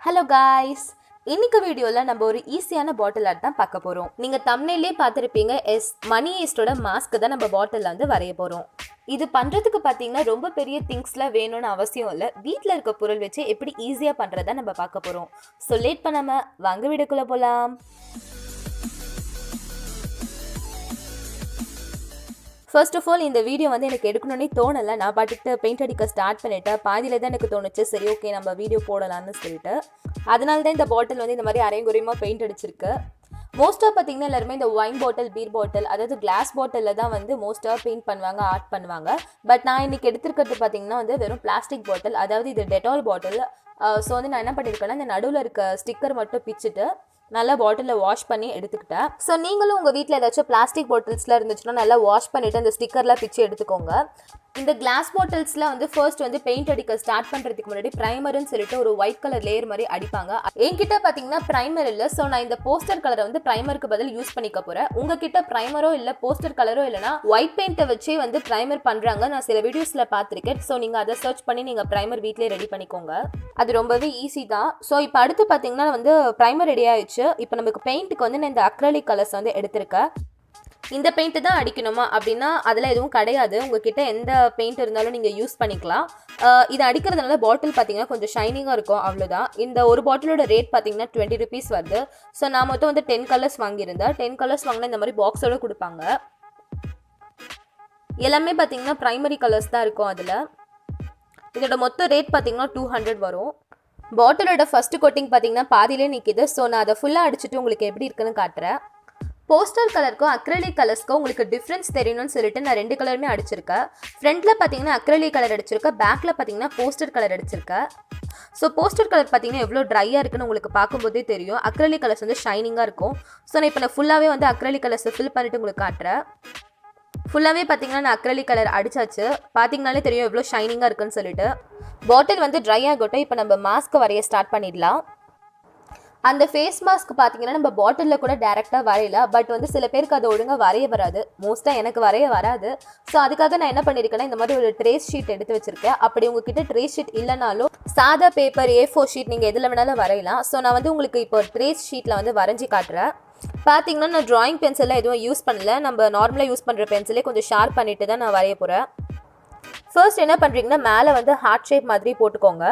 Hello guys! இன்னைக்கு வீடியோல நம்ம ஒரு ஈஸியான பாட்டில் ஆர்ட் தான் பார்க்க போறோம். நீங்க தம்ப்நெயிலே பார்த்திருப்பீங்க. மணி ஈஸ்டோட மாஸ்க் தான் நம்ம பாட்டில்ல வந்து வரைய போறோம். இது பண்றதுக்கு பாத்தீங்கன்னா ரொம்ப பெரிய திங்ஸ்ல வேணும்னு அவசியம் இல்ல. வீட்ல இருக்க பொருள் வச்சு எப்படி ஈஸியா பண்றதை நம்ம பார்க்க போறோம். சோ லேட் பண்ணாம வாங்க வீடியோக்குள்ள போலாம். ஃபர்ஸ்ட் ஆஃப் ஆல் இந்த வீடியோ வந்து எனக்கு எடுக்கணும்னே தோணலை. நான் பாட்டுக்கிட்டு பெயிண்ட் அடிக்க ஸ்டார்ட் பண்ணிவிட்டேன். பாதியில் தான் எனக்கு தோணுச்சு, சரி ஓகே நம்ம வீடியோ போடலான்னு சொல்லிட்டு. அதனால தான் இந்த பாட்டில் வந்து இந்த மாதிரி அரைங்குறையமாக பெயிண்ட் அடிச்சிருக்கு. மோஸ்ட்டாக பார்த்தீங்கன்னா எல்லாருமே இந்த ஒயின் பாட்டில், பீர் பாட்டில், அதாவது கிளாஸ் பாட்டிலில் தான் வந்து மோஸ்ட்டாக பெயிண்ட் பண்ணுவாங்க, ஆர்ட் பண்ணுவாங்க. பட் நான் இன்றைக்கி எடுத்துருக்கிறது பார்த்தீங்கன்னா வந்து வெறும் பிளாஸ்டிக் பாட்டில், அதாவது இது டெட்டால் பாட்டில். ஸோ வந்து நான் என்ன பண்ணியிருக்கேன்னா இந்த நடுவில் இருக்க ஸ்டிக்கர் மட்டும் பிச்சுட்டு நல்லா பாட்டிலில் வாஷ் பண்ணி எடுத்துக்கிட்டேன். ஸோ நீங்களும் உங்கள் வீட்டில் ஏதாச்சும் பிளாஸ்டிக் பாட்டில்ஸ்லாம் இருந்துச்சுன்னா நல்லா வாஷ் பண்ணிவிட்டு அந்த ஸ்டிக்கர்லாம் பிச்சு எடுத்துக்கோங்க. இந்த கிளாஸ் பாட்டில்ஸில் வந்து ஃபர்ஸ்ட் வந்து பெயிண்ட் அடிக்க ஸ்டார்ட் பண்ணுறதுக்கு முன்னாடி ப்ரைமர்னு சொல்லிட்டு ஒரு ஒயிட் கலர் லேயர் மாதிரி அடிப்பாங்க. என்கிட்ட பார்த்தீங்கன்னா ப்ரைமர் இல்லை. ஸோ நான் இந்த போஸ்டர் கலரை வந்து ப்ரைமருக்கு பதில் யூஸ் பண்ணிக்க போகிறேன். உங்ககிட்ட ப்ரைமரோ இல்லை போஸ்டர் கலரோ இல்லைனா ஒயிட் பெயிண்ட்டை வச்சே வந்து ப்ரைமர் பண்ணுறாங்க. நான் சில வீடியோஸில் பார்த்துருக்கேன். ஸோ நீங்கள் அதை சர்ச் பண்ணி நீங்கள் ப்ரைமர் வீட்டிலே ரெடி பண்ணிக்கோங்க. அது ரொம்பவே ஈஸி தான். ஸோ இப்போ அடுத்து பார்த்தீங்கன்னா வந்து ப்ரைமர் ரெடி ஆயிடுச்சு. இப்போ நமக்கு பெயிண்ட்டுக்கு வந்து நான் இந்த அக்ரலிக் கலர்ஸ் வந்து எடுத்திருக்கேன். இந்த பெயிண்ட்டு தான் அடிக்கணுமா அப்படின்னா அதெல்லாம் எதுவும் கிடையாது. உங்ககிட்ட எந்த பெயிண்ட் இருந்தாலும் நீங்கள் யூஸ் பண்ணிக்கலாம். இது அடிக்கிறதுனால பாட்டில் பார்த்தீங்கன்னா கொஞ்சம் ஷைனிங்காக இருக்கும், அவ்வளோதான். இந்த ஒரு பாட்டிலோட ரேட் பார்த்தீங்கன்னா 20 rupees வருது. ஸோ நான் மொத்தம் வந்து 10 கலர்ஸ் வாங்கியிருந்தேன். 10 கலர்ஸ் வாங்கினா இந்த மாதிரி பாக்ஸோடு கொடுப்பாங்க. எல்லாமே பார்த்தீங்கன்னா ப்ரைமரி கலர்ஸ் தான் இருக்கும் அதில். இதோட மொத்த ரேட் பார்த்தீங்கன்னா 200 வரும். பாட்டிலோட ஃபர்ஸ்ட் கோட்டிங் பார்த்தீங்கன்னா பாதியிலே நிற்கிது. ஸோ நான் அதை ஃபுல்லாக அடிச்சுட்டு உங்களுக்கு எப்படி இருக்குன்னு காட்டுறேன். போஸ்டர் கலருக்கும் அக்ரலிக் கலர்ஸ்க்கும் உங்களுக்கு டிஃப்ரென்ஸ் தெரியணும்னு சொல்லிட்டு நான் 2 கலருமே அடிச்சிருக்கேன். ஃப்ரண்ட்டில் பார்த்தீங்கன்னா அக்ரலிக் கலர் அடிச்சிருக்கேன், பேக்கில் பார்த்தீங்கன்னா போஸ்டர் கலர் அடிச்சிருக்கேன். ஸோ போஸ்டர் கலர் பார்த்தீங்கன்னா எவ்வளோ ட்ரையாக இருக்குன்னு உங்களுக்கு பார்க்கும்போதே தெரியும். அக்ரலிக் கலர்ஸ் வந்து ஷைனிங்காக இருக்கும். ஸோ நான் இப்போ ஃபுல்லாகவே வந்து அக்ரலிக் கலர்ஸை ஃபில் பண்ணிவிட்டு உங்களுக்கு காட்டுறேன். ஃபுல்லாகவே பார்த்தீங்கன்னா நான் அக்ரலிக் கலர் அடிச்சாச்சு. பார்த்தீங்கனாலே தெரியும் எவ்வளோ ஷைனிங்காக இருக்குன்னு சொல்லிட்டு. பாட்டில் வந்து ட்ரை ஆகட்டும். இப்போ நம்ம மாஸ்க்கு வரைய ஸ்டார்ட் பண்ணிடலாம். அந்த ஃபேஸ் மாஸ்க் பார்த்தீங்கன்னா நம்ம பாட்டிலில் கூட டேரெக்டாக வரையல. பட் வந்து சில பேருக்கு அது ஒழுங்காக வரைய வராது. மோஸ்ட்டாக எனக்கு வரைய வராது. ஸோ அதுக்காக நான் என்ன பண்ணியிருக்கேன்னா இந்த மாதிரி ஒரு ட்ரேஸ் ஷீட் எடுத்து வச்சுருக்கேன். அப்படி உங்ககிட்ட ட்ரேஸ் ஷீட் இல்லைனாலும் சாதா பேப்பர் A4 ஷீட் நீங்கள் எதில் வேணாலும் வரையலாம். ஸோ நான் வந்து உங்களுக்கு இப்போ ட்ரேஸ் ஷீட்டில் வந்து வரைஞ்சி காட்டுறேன். பார்த்தீங்கன்னா நான் ட்ராயிங் பென்சிலில் எதுவும் யூஸ் பண்ணல. நம்ம நார்மலாக யூஸ் பண்ணுற பென்சிலே கொஞ்சம் ஷார்ப் பண்ணிட்டு தான் நான் வரைய போகிறேன். ஃபர்ஸ்ட் என்ன பண்ணுறீங்கன்னா மேலே வந்து ஹார்ட் ஷேப் மாதிரி போட்டுக்கோங்க.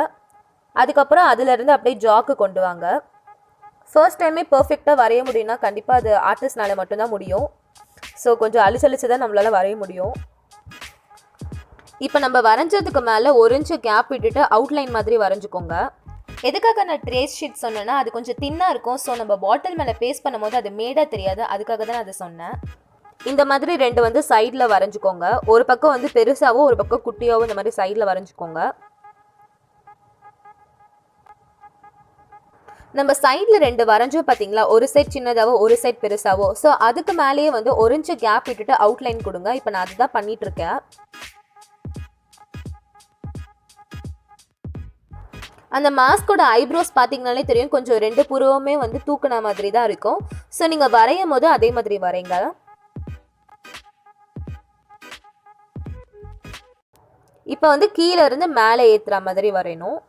அதுக்கப்புறம் அதிலேருந்து அப்படியே ஜாக்கு கொண்டு வாங்க. ஃபர்ஸ்ட் டைமே பர்ஃபெக்டாக வரைய முடியும்னா கண்டிப்பாக அது ஆர்டிஸ்ட்னால மட்டும்தான் முடியும். ஸோ கொஞ்சம் அழிச்சழிச்சு தான் நம்மளால் வரைய முடியும். இப்போ நம்ம வரைஞ்சதுக்கு மேலே 1 inch கேப் விட்டுட்டு அவுட்லைன் மாதிரி வரைஞ்சிக்கோங்க. எதுக்காக நான் ட்ரேஸ் ஷீட் சொன்னேன்னா அது கொஞ்சம் தின்னாக இருக்கும். ஸோ நம்ம பாட்டில் மேலே பேஸ்ட் பண்ணும்போது அது மேடாக தெரியாது. அதுக்காக தான் நான் அதை சொன்னேன். இந்த மாதிரி 2 வந்து சைடில் வரைஞ்சிக்கோங்க. ஒரு பக்கம் வந்து பெருசாகவும் ஒரு பக்கம் குட்டியாகவும் இந்த மாதிரி சைடில் வரைஞ்சிக்கோங்க. நம்ம சைடில் 2 வரைஞ்சோம் பார்த்தீங்களா, ஒரு சைட் சின்னதாவோ ஒரு சைட் பெருசாவோ. ஸோ அதுக்கு மேலேயே வந்து 1 inch கேப் விட்டுட்டு அவுட்லைன் கொடுங்க. இப்போ நான் அதுதான் பண்ணிகிட்ருக்கேன். அந்த மாஸ்கோட ஐப்ரோஸ் பார்த்தீங்கனாலே தெரியும், கொஞ்சம் 2 புருவமே வந்து தூக்குன மாதிரி தான் இருக்கும். ஸோ நீங்கள் வரையும் போது அதே மாதிரி வரைங்க. இப்போ வந்து கீழே இருந்து மேலே ஏற்றுற மாதிரி வரையணும்.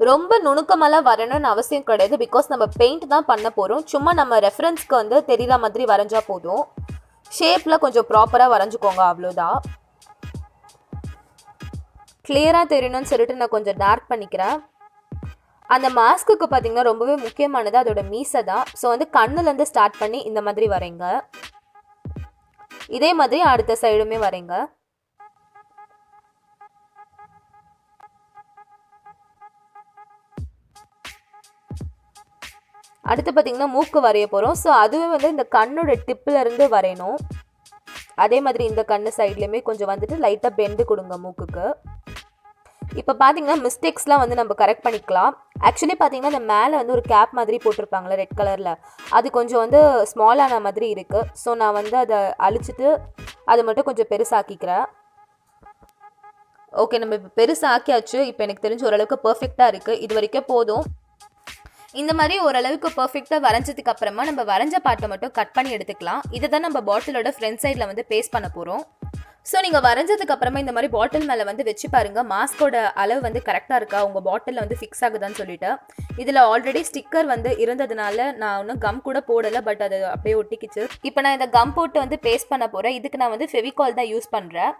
ரொம்ப நுணுக்கமெல்லாம் வரையணும்னு அவசியம் கிடையாது. பிகாஸ் நம்ம பெயிண்ட் தான் பண்ண போகிறோம். சும்மா நம்ம ரெஃபரன்ஸ்க்கு வந்து தெரிகிற மாதிரி வரைஞ்சா போதும். ஷேப்பில் கொஞ்சம் ப்ராப்பராக வரைஞ்சிக்கோங்க, அவ்வளோதான். கிளியராக தெரியணும்னு சொல்லிட்டு நான் கொஞ்சம் டார்க் பண்ணிக்கிறேன். அந்த மாஸ்க்குக்கு பார்த்தீங்கன்னா ரொம்பவே முக்கியமானது அதோட மீசை தான். ஸோ வந்து கண்ணுலேருந்து ஸ்டார்ட் பண்ணி இந்த மாதிரி வரைங்க. இதே மாதிரி அடுத்த சைடுமே வரைங்க. அடுத்து பார்த்தீங்கன்னா மூக்கு வரைய போகிறோம். ஸோ அதுவே வந்து இந்த கண்ணோட டிப்பில் இருந்து வரையணும். அதே மாதிரி இந்த கண்ணு சைட்லேயுமே கொஞ்சம் வந்துட்டு லைட்டாக பெண்டு கொடுங்க மூக்குக்கு. இப்போ பார்த்தீங்கன்னா மிஸ்டேக்ஸ்லாம் வந்து நம்ம கரெக்ட் பண்ணிக்கலாம். ஆக்சுவலி பார்த்தீங்கன்னா இந்த மேலே வந்து ஒரு கேப் மாதிரி போட்டிருப்பாங்களே ரெட் கலரில், அது கொஞ்சம் வந்து ஸ்மாலான மாதிரி இருக்குது. ஸோ நான் வந்து அதை அழிச்சிட்டு அதை மட்டும் கொஞ்சம் பெருசாக்கிக்கிறேன். ஓகே, நம்ம இப்போ பெருசாக்கியாச்சு. இப்போ எனக்கு தெரிஞ்ச ஓரளவுக்கு பர்ஃபெக்டாக இருக்குது. இது வரைக்கும் போதும். இந்த மாதிரி ஓரளவுக்கு பர்ஃபெக்டாக வரைஞ்சதுக்கு அப்புறமா நம்ம வரைஞ்ச பார்ட்டை மட்டும் கட் பண்ணி எடுத்துக்கலாம். இதை தான் நம்ம பாட்டிலோட ஃப்ரண்ட் சைடில் வந்து பேஸ்ட் பண்ண போகிறோம். ஸோ நீங்கள் வரைஞ்சதுக்கு அப்புறமா இந்த மாதிரி பாட்டில் மேலே வந்து வச்சு பாருங்கள் மாஸ்கோட அளவு வந்து கரெக்டாக இருக்கா உங்கள் பாட்டிலில் வந்து ஃபிக்ஸ் ஆகுதான்னு சொல்லிட்டு. இதில் ஆல்ரெடி ஸ்டிக்கர் வந்து இருந்ததுனால நான் ஒன்றும் கம் கூட போடலை, பட் அது அப்படியே ஒட்டிக்கிச்சு. இப்போ நான் இந்த கம் போட்டு வந்து பேஸ்ட் பண்ண போகிறேன். இதுக்கு நான் வந்து ஃபெவிகால் தான் யூஸ் பண்ணுறேன்.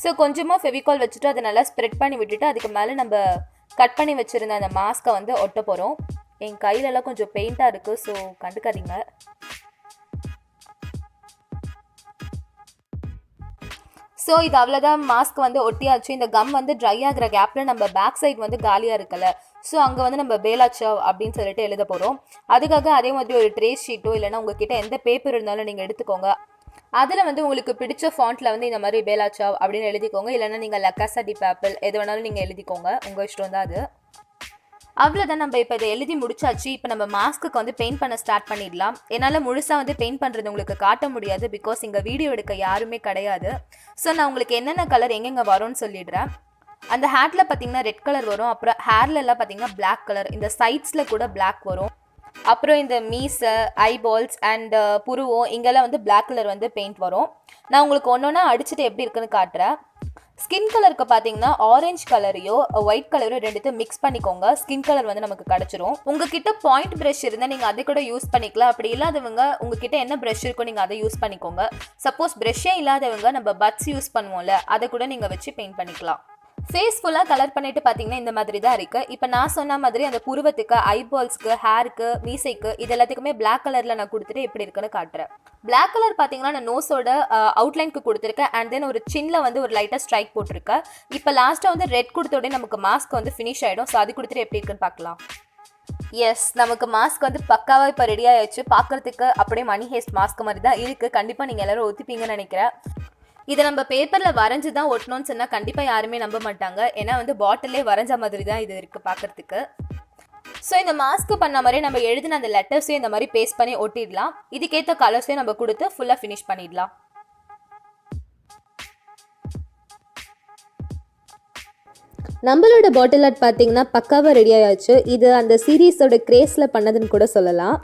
ஸோ கொஞ்சமாக ஃபெவிகால் வச்சுட்டு அதை நல்லா ஸ்ப்ரெட் பண்ணி விட்டுட்டு அதுக்கு மேலே நம்ம கட் பண்ணி வச்சுருந்த அந்த மாஸ்கை வந்து ஒட்ட போகிறோம். என் கையிலலாம் கொஞ்சம் பெயிண்ட்டாக இருக்குது, ஸோ கண்டுக்காதீங்க. ஸோ இது அவ்வளோதான், மாஸ்க் வந்து ஒட்டியாச்சு. இந்த கம் வந்து ட்ரை ஆகிற கேப்பில் நம்ம பேக் சைட் வந்து காலியாக இருக்குல்ல, ஸோ அங்கே வந்து நம்ம பேலாச்சாவ் அப்படின்னு சொல்லிட்டு எழுத போகிறோம். அதுக்காக அதே மாதிரி ஒரு ட்ரேஸ் ஷீட்டோ இல்லைனா உங்ககிட்ட எந்த பேப்பர் இருந்தாலும் நீங்கள் எடுத்துக்கோங்க. அதில் வந்து உங்களுக்கு பிடிச்ச ஃபாண்ட்டில் வந்து இந்த மாதிரி பேலாச்சாவ் அப்படின்னு எழுதிக்கோங்க. இல்லைனா நீங்கள் லக்காசா டி பேப்பிள் எது வேணாலும் நீங்கள் எழுதிக்கோங்க, உங்கள் இஷ்டம் தான் அது. அவ்வளோதான், நம்ம இப்போ இதை எழுதி முடிச்சாச்சு. இப்போ நம்ம மாஸ்க்கு வந்து பெயிண்ட் பண்ண ஸ்டார்ட் பண்ணிடலாம். என்னால் முழுசாக வந்து பெயிண்ட் பண்ணுறது உங்களுக்கு காட்ட முடியாது, பிகாஸ் இங்கே வீடியோ எடுக்க யாருமே கிடையாது. ஸோ நான் உங்களுக்கு என்னென்ன கலர் எங்கெங்கே வரும்னு சொல்லிடுறேன். அந்த ஹேட்டில் பார்த்தீங்கன்னா ரெட் கலர் வரும். அப்புறம் ஹேர்லெல்லாம் பார்த்தீங்கன்னா பிளாக் கலர், இந்த சைட்ஸில் கூட பிளாக் வரும். அப்புறம் இந்த மீசை, ஐபால்ஸ் அண்ட் புருவம் இங்கெல்லாம் வந்து பிளாக் கலர் வந்து பெயிண்ட் வரும். நான் உங்களுக்கு ஒன்று ஒன்றா அடிச்சுட்டு எப்படி இருக்குன்னு காட்டுறேன். ஸ்கின் கலருக்கு பார்த்தீங்கன்னா ஆரஞ்சு கலரையோ ஒயிட் கலரையோ ரெண்டுத்தையும் மிக்ஸ் பண்ணிக்கோங்க. ஸ்கின் கலர் வந்து நமக்கு கிடச்சிரும். உங்ககிட்ட பாயிண்ட் ப்ரஷ் இருந்தால் நீங்கள் அதை கூட யூஸ் பண்ணிக்கலாம். அப்படி இல்லாதவங்க உங்ககிட்ட என்ன ப்ரஷ் இருக்கோ நீங்கள் அதை யூஸ் பண்ணிக்கோங்க. சப்போஸ் ப்ரஷ்ஷே இல்லாதவங்க நம்ம பட்ஸ் யூஸ் பண்ணுவோம்ல, அதை கூட நீங்கள் வச்சு பெயிண்ட் பண்ணிக்கலாம். ஃபேஸ் ஃபுல்லாக கலர் பண்ணிட்டு பார்த்தீங்கன்னா இந்த மாதிரி தான் இருக்குது. இப்போ நான் சொன்ன மாதிரி அந்த புருவத்துக்கு, ஐபால்ஸ்க்கு, ஹேருக்கு, மீசைக்கு இது எல்லாத்துக்குமே பிளாக் கலரில் நான் கொடுத்துட்டு எப்படி இருக்குன்னு காட்டுறேன். பிளாக் கலர் பார்த்தீங்கன்னா நான் நோஸோட அவுட்லைனுக்கு கொடுத்துருக்கேன். அண்ட் தென் ஒரு சின்னில் வந்து ஒரு லைட்டாக ஸ்ட்ரைக் போட்டிருக்கேன். இப்போ லாஸ்ட்டாக வந்து ரெட் கொடுத்தோடனே நமக்கு மாஸ்க் வந்து ஃபினிஷ் ஆகிடும். ஸோ அது கொடுத்துட்டு எப்படி இருக்குன்னு பார்க்கலாம். எஸ், நமக்கு மாஸ்க் வந்து பக்காவாக இப்போ ரெடி ஆகிடுச்சு. பார்க்குறதுக்கு அப்படியே மணி ஹேஸ்ட் மாஸ்க் மாதிரி தான் இருக்குது. கண்டிப்பாக நீங்கள் எல்லோரும் ஒத்துப்பீங்கன்னு நினைக்கிறேன். இதை நம்ம பேப்பரில் வரைஞ்சி தான் ஒட்டணும்னு சொன்னால் கண்டிப்பாக யாருமே நம்ப மாட்டாங்க. ஏன்னா வந்து பாட்டிலே வரைஞ்ச மாதிரி தான் இது இருக்குது பார்க்குறதுக்கு. ஸோ இந்த மாஸ்க்கு பண்ண மாதிரி நம்ம எழுதின அந்த லெட்டர்ஸையும் இந்த மாதிரி பேஸ்ட் பண்ணி ஒட்டிடலாம். இதுக்கேற்ற கலர்ஸையும் நம்ம கொடுத்து ஃபுல்லாக ஃபினிஷ் பண்ணிடலாம். நம்மளோட பாட்டில் ஆர்ட் பார்த்தீங்கன்னா பக்காவாக ரெடி ஆயாச்சு. இது அந்த சீரீஸோட கிரேஸில் பண்ணதுன்னு கூட சொல்லலாம்.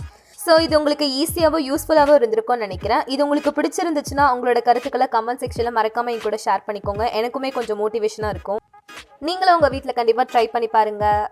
ஸோ இது உங்களுக்கு ஈஸியாகவும் யூஸ்ஃபுல்லாகவும் இருந்திருக்கும்னு நினைக்கிறேன். இது உங்களுக்கு பிடிச்சிருந்துச்சுன்னா உங்களோட கருத்துக்களை கமெண்ட் செக்ஷனில் மறக்காமல் என் கூட ஷேர் பண்ணிக்கோங்க. எனக்குமே கொஞ்சம் மோட்டிவேஷனாக இருக்கும். நீங்களும் உங்கள் வீட்டில் கண்டிப்பாக ட்ரை பண்ணி பாருங்கள்.